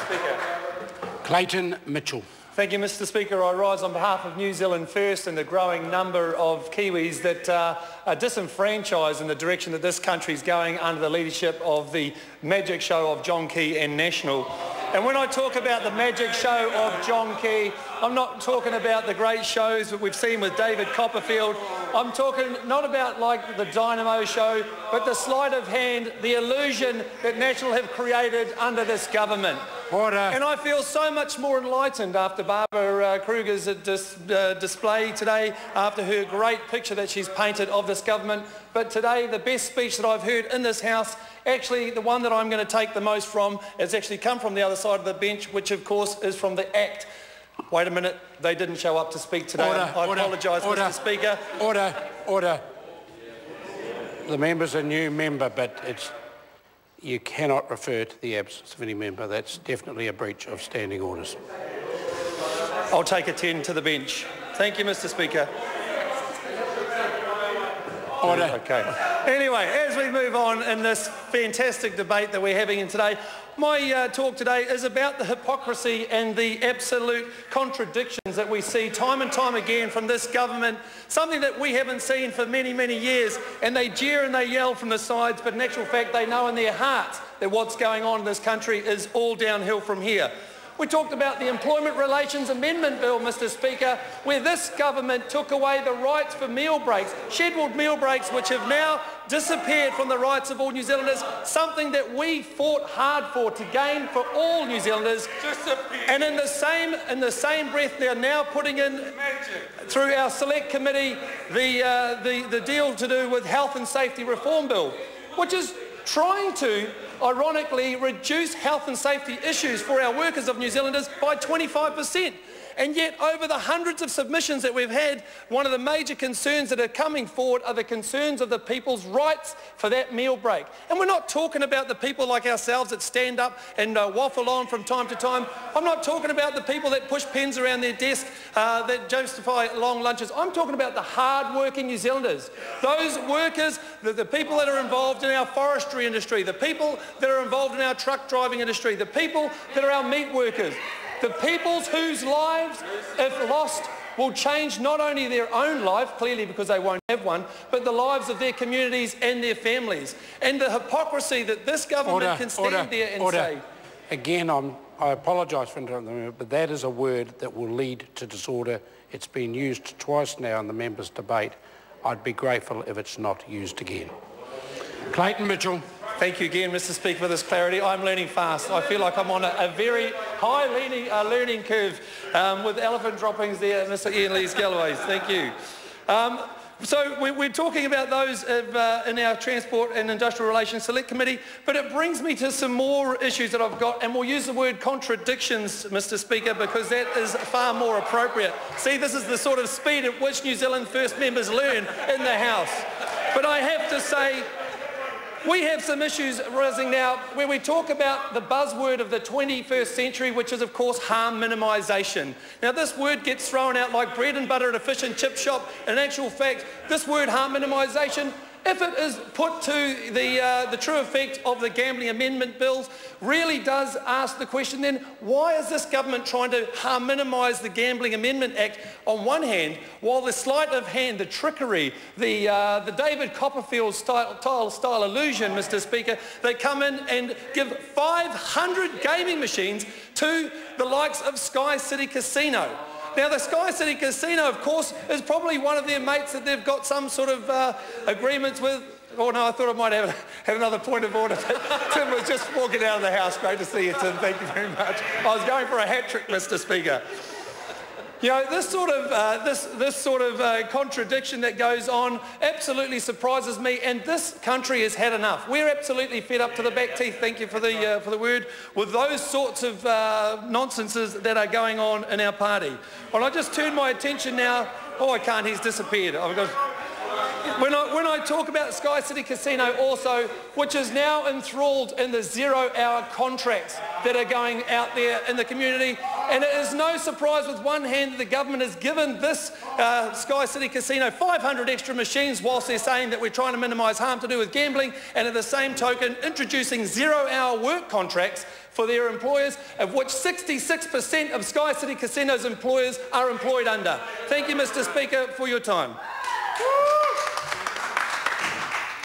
Speaker. Clayton Mitchell. Thank you, Mr Speaker. I rise on behalf of New Zealand First and the growing number of Kiwis that are disenfranchised in the direction that this country is going under the leadership of the magic show of John Key and National. And when I talk about the magic show of John Key, I'm not talking about the great shows that we've seen with David Copperfield. I'm talking not about like the Dynamo show, but the sleight of hand, the illusion that National have created under this government. Order. And I feel so much more enlightened after Barbara Kruger's display today, after her great picture that she's painted of this government. But today, the best speech that I've heard in this House, actually the one that I'm going to take the most from, has actually come from the other side of the bench, which of course is from the ACT. Wait a minute, they didn't show up to speak today. Order, I apologise, Mr Speaker. Order. The member's a new member, but you cannot refer to the absence of any member. That's definitely a breach of standing orders. I'll take a 10 to the bench. Thank you, Mr Speaker. Order. Okay. Anyway, as we move on in this fantastic debate that we're having today, my talk today is about the hypocrisy and the absolute contradictions that we see time and time again from this government, something that we haven't seen for many, many years. And they jeer and they yell from the sides, but in actual fact they know in their hearts that what's going on in this country is all downhill from here. We talked about the Employment Relations Amendment Bill, Mr Speaker, where this government took away the rights for meal breaks, scheduled meal breaks, which have now disappeared from the rights of all New Zealanders, something that we fought hard for to gain for all New Zealanders. And in the same breath, they're now putting in, through our select committee, the deal to do with Health and Safety Reform Bill, which is trying to, ironically, reduce health and safety issues for our workers of New Zealanders by 25%. And yet, over the hundreds of submissions that we've had, one of the major concerns that are coming forward are the concerns of the people's rights for that meal break. And we're not talking about the people like ourselves that stand up and waffle on from time to time. I'm not talking about the people that push pens around their desk that justify long lunches. I'm talking about the hard-working New Zealanders. Those workers, the people that are involved in our forestry industry, the people that are involved in our truck driving industry, the people that are our meat workers. The peoples whose lives, if lost, will change not only their own life, clearly because they won't have one, but the lives of their communities and their families. And the hypocrisy that this government can stand there and say... Again, I apologise for interrupting, but that is a word that will lead to disorder. It's been used twice now in the members' debate. I'd be grateful if it's not used again. Clayton Mitchell. Thank you again, Mr Speaker, for this clarity. I'm learning fast. I feel like I'm on a very high learning curve with elephant droppings there, Mr Ian Lees-Galloways. Thank you. So we're talking about those in our Transport and Industrial Relations Select Committee, but it brings me to some more issues that I've got, and we'll use the word contradictions, Mr Speaker, because that is far more appropriate. See, this is the sort of speed at which New Zealand First members learn in the House. But I have to say, we have some issues rising now where we talk about the buzzword of the 21st century, which is, of course, harm minimisation. Now, this word gets thrown out like bread and butter at a fish and chip shop. In actual fact, this word harm minimisation, if it is put to the true effect of the gambling amendment bills, really does ask the question then, why is this government trying to harm minimise the Gambling Amendment Act on one hand, while the sleight of hand, the trickery, the David Copperfield style illusion, Mr Speaker, they come in and give 500 gaming machines to the likes of Sky City Casino. Now, the Sky City Casino, of course, is probably one of their mates that they've got some sort of agreements with. Oh, no, I thought I might have another point of order. Tim was just walking out of the House. Great to see you, Tim. Thank you very much. I was going for a hat-trick, Mr Speaker. You know, this sort of contradiction that goes on absolutely surprises me, and this country has had enough. We're absolutely fed up to the back teeth, thank you for the word, with those sorts of nonsenses that are going on in our party. Well, I just turn my attention now. Oh, I can't, he's disappeared. When I talk about Sky City Casino also, which is now enthralled in the zero-hour contracts that are going out there in the community, and it is no surprise with one hand that the government has given this Sky City Casino 500 extra machines whilst they're saying that we're trying to minimise harm to do with gambling, and at the same token introducing zero-hour work contracts for their employers, of which 66% of Sky City Casino's employers are employed under. Thank you, Mr. Speaker, for your time.